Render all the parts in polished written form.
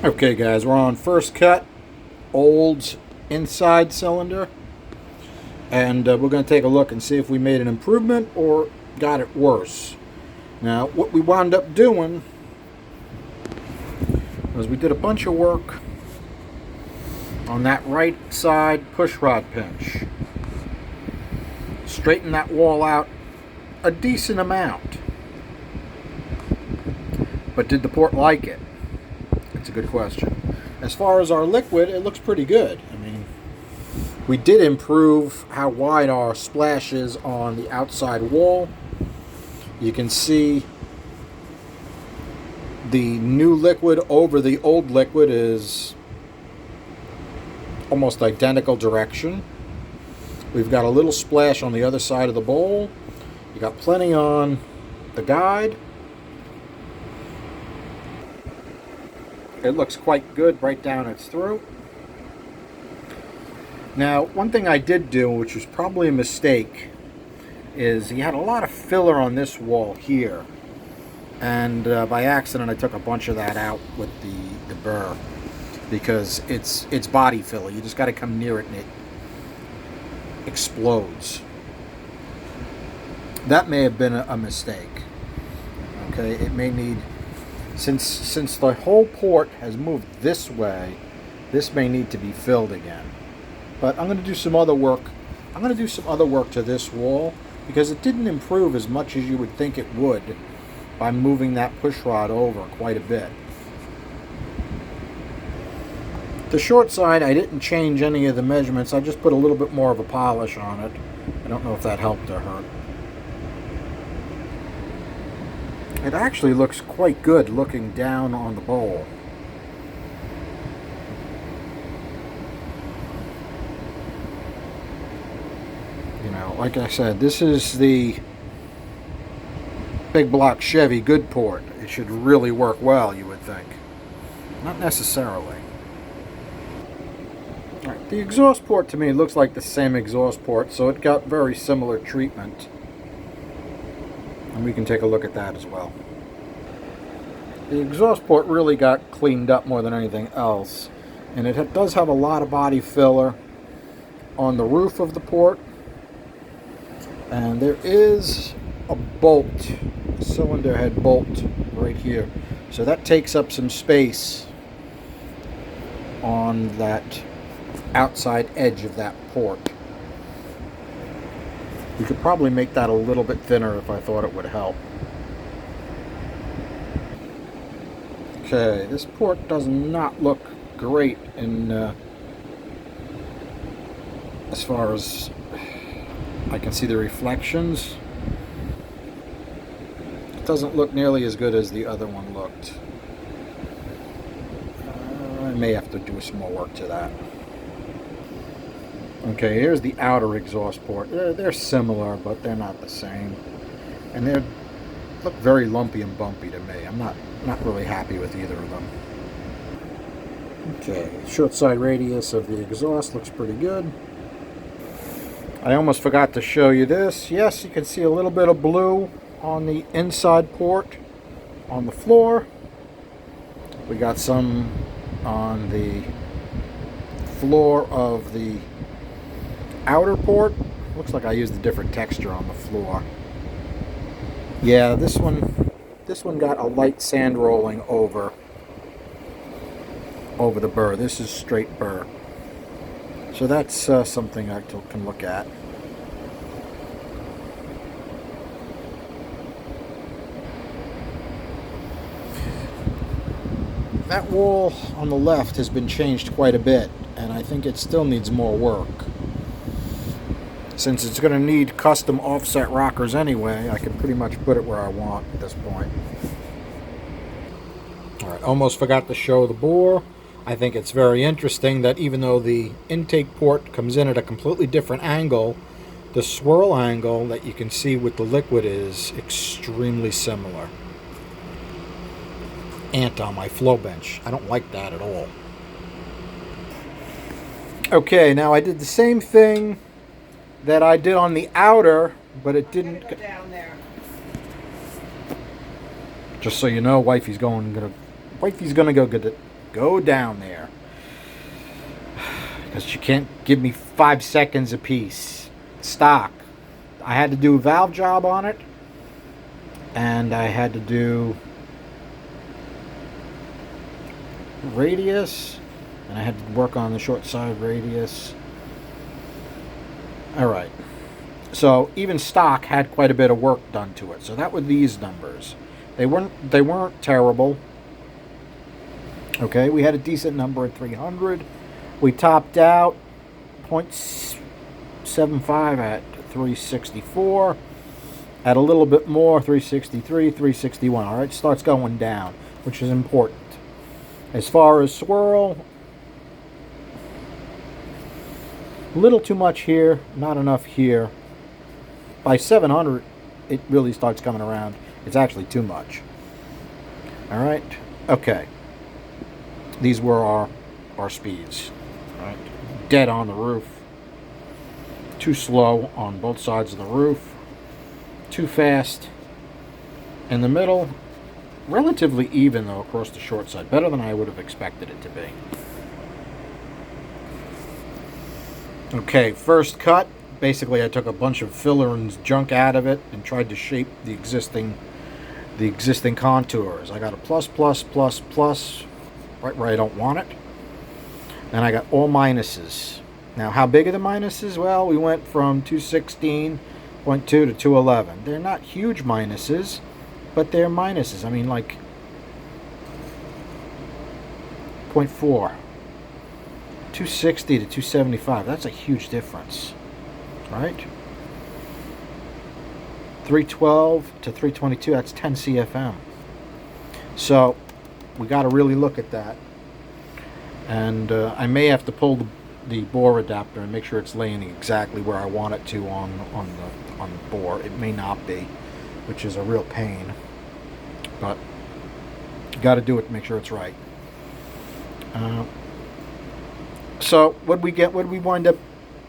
Okay guys, we're on first cut, Olds inside cylinder, and we're going to take a look and see if we made an improvement or got it worse. Now what we wound up doing was we did a bunch of work on that right side push rod pinch. Straighten that wall out a decent amount. But did the port like it? It's a good question. As far as our liquid, it looks pretty good. I mean, we did improve how wide our splash is on the outside wall. You can see the new liquid over the old liquid is almost identical direction. We've got a little splash on the other side of the bowl. You got plenty on the guide. It looks quite good right down its throat. Now, one thing I did do, which was probably a mistake, is you had a lot of filler on this wall here. And by accident, I took a bunch of that out with the burr, because it's body filler. You just got to come near it and it explodes. That may have been a mistake. Okay, it may need, since the whole port has moved this way, this may need to be filled again. But I'm going to do some other work. I'm going to do some other work to this wall, because it didn't improve as much as you would think it would by moving that push rod over quite a bit. The short side, I didn't change any of the measurements. I just put a little bit more of a polish on it. I don't know if that helped or hurt. It actually looks quite good looking down on the bowl. You know, like I said, this is the Big Block Chevy good port. It should really work well, you would think. Not necessarily. All right, the exhaust port to me looks like the same exhaust port, so it got very similar treatment. And we can take a look at that as well. The exhaust port really got cleaned up more than anything else. And it does have a lot of body filler on the roof of the port. And there is a bolt, a cylinder head bolt right here. So that takes up some space on that outside edge of that port. We could probably make that a little bit thinner if I thought it would help. Okay, this port does not look great in as far as I can see the reflections. It doesn't look nearly as good as the other one looked. I may have to do some more work to that. Okay, here's the outer exhaust port. They're similar, but they're not the same. And they look very lumpy and bumpy to me. I'm not really happy with either of them. Okay, short side radius of the exhaust looks pretty good. I almost forgot to show you this. Yes, you can see a little bit of blue on the inside port on the floor. We got some on the floor of the outer port. Looks like I used a different texture on the floor. Yeah, this one got a light sand rolling over the burr. This is straight burr. So that's something I can look at. That wall on the left has been changed quite a bit, and I think it still needs more work. Since it's going to need custom offset rockers anyway, I can pretty much put it where I want at this point. Alright, almost forgot to show the bore. I think it's very interesting that even though the intake port comes in at a completely different angle, the swirl angle that you can see with the liquid is extremely similar. Ant on my flow bench. I don't like that at all. Okay, now I did the same thing that I did on the outer, but it didn't go down there. Just so you know, wifey's gonna go go down there. Because you can't give me 5 seconds a piece. Stock. I had to do a valve job on it. And I had to do radius. And I had to work on the short side radius. Alright. So even stock had quite a bit of work done to it. So that were these numbers. They weren't terrible. Okay, we had a decent number at 300. We topped out 0.75 at 364. At a little bit more, 363, 361. All right, starts going down, which is important. As far as swirl, a little too much here, not enough here. By 700, it really starts coming around. It's actually too much. All right, okay. These were our speeds. All right, dead on the roof. Too slow on both sides of the roof. Too fast in the middle. Relatively even, though, across the short side. Better than I would have expected it to be. Okay, first cut. Basically, I took a bunch of filler and junk out of it and tried to shape the existing contours. I got a plus, plus, plus, plus, right where I don't want it. And I got all minuses. Now, how big are the minuses? Well, we went from 216.2 to 211. They're not huge minuses, but they're minuses. I mean, like 0.4. 260 to 275. That's a huge difference, right? 312 to 322. That's 10 CFM. So we got to really look at that. And I may have to pull the bore adapter and make sure it's laying exactly where I want it to on the bore. It may not be, which is a real pain. But you got to do it to make sure it's right. So what we get? What did we wind up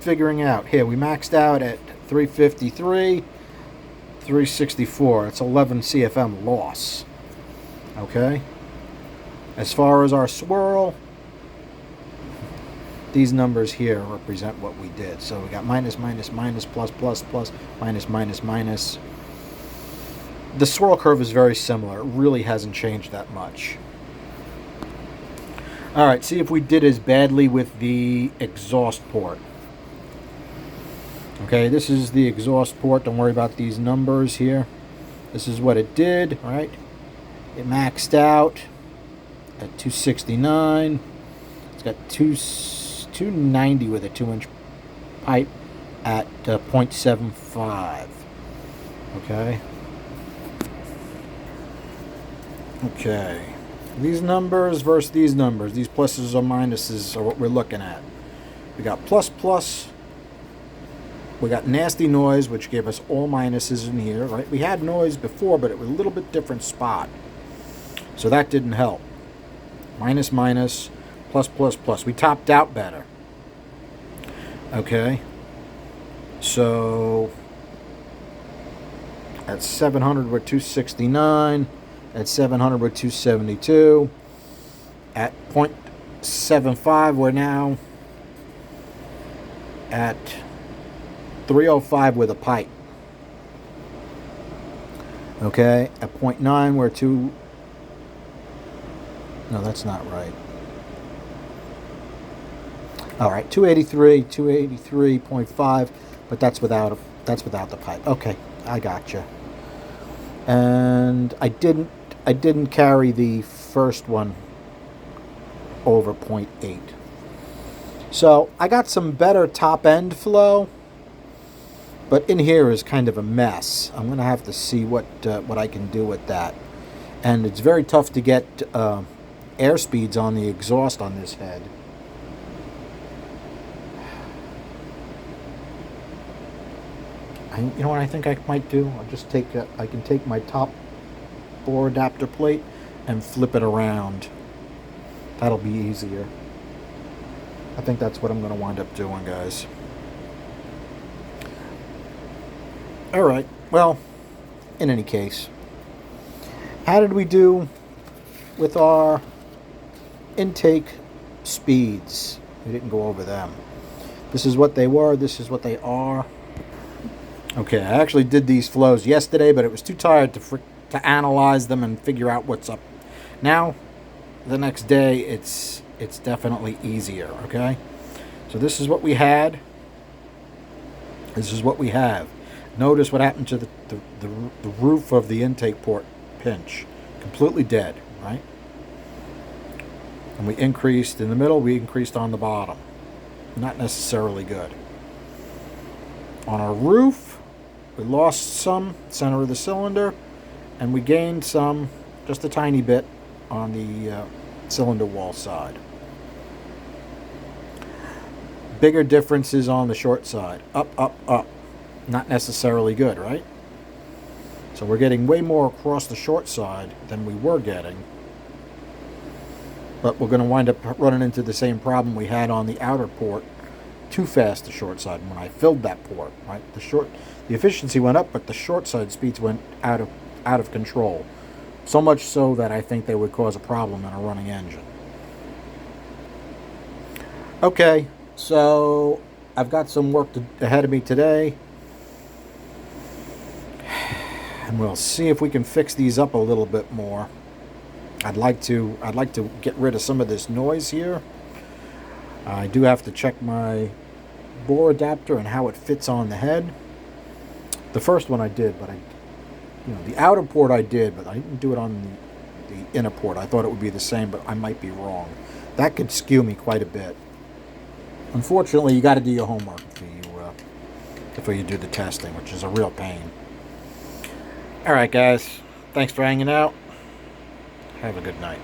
figuring out here? We maxed out at 353, 364. It's 11 CFM loss. Okay. As far as our swirl, these numbers here represent what we did. So we got minus, minus, minus, plus, plus, plus, minus, minus, minus. The swirl curve is very similar. It really hasn't changed that much. All right, see if we did as badly with the exhaust port. Okay, this is the exhaust port. Don't worry about these numbers here. This is what it did, right? It maxed out at 269. It's got 290 with a 2-inch pipe at 0.75. Okay. Okay. These numbers versus these numbers. These pluses or minuses are what we're looking at. We got plus, plus. We got nasty noise, which gave us all minuses in here, right? We had noise before, but it was a little bit different spot. So that didn't help. Minus, minus, plus, plus, plus. We topped out better. Okay. So at 700, we're 269. At 700, we're 272. At 0.75, we're now at 305 with a pipe. Okay, at 0.9, we're no, that's not right. All right, 283.5, but that's without the pipe. Okay, I gotcha. And I didn't carry the first one over 0.8. So I got some better top end flow, but in here is kind of a mess. I'm gonna have to see what I can do with that. And it's very tough to get air speeds on the exhaust on this head. You know what I think I might do? I'll just I can take my top bore adapter plate and flip it around. That'll be easier. I think that's what I'm going to wind up doing, guys. Alright, well, in any case, how did we do with our intake speeds. We didn't go over them. This is what they were. This is what they are. Okay, I actually did these flows yesterday, but it was too tired to analyze them and figure out what's up. Now, the next day, it's definitely easier, okay? So this is what we had. This is what we have. Notice what happened to the roof of the intake port pinch. Completely dead, right? And we increased in the middle, we increased on the bottom. Not necessarily good. On our roof, we lost some center of the cylinder, and we gained some, just a tiny bit, on the cylinder wall side. Bigger differences on the short side. Up, up, up. Not necessarily good, right? So we're getting way more across the short side than we were getting. But we're going to wind up running into the same problem we had on the outer port. Too fast the short side when I filled that port, right? The efficiency went up, but the short side speeds went out of control. So much so that I think they would cause a problem in a running engine. Okay, so I've got some work ahead of me today. And we'll see if we can fix these up a little bit more. I'd like to get rid of some of this noise here. I do have to check my bore adapter and how it fits on the head. The first one I did, but the outer port I did, but I didn't do it on the inner port. I thought it would be the same, but I might be wrong. That could skew me quite a bit. Unfortunately, you got to do your homework before you do the testing, which is a real pain. All right, guys. Thanks for hanging out. Have a good night.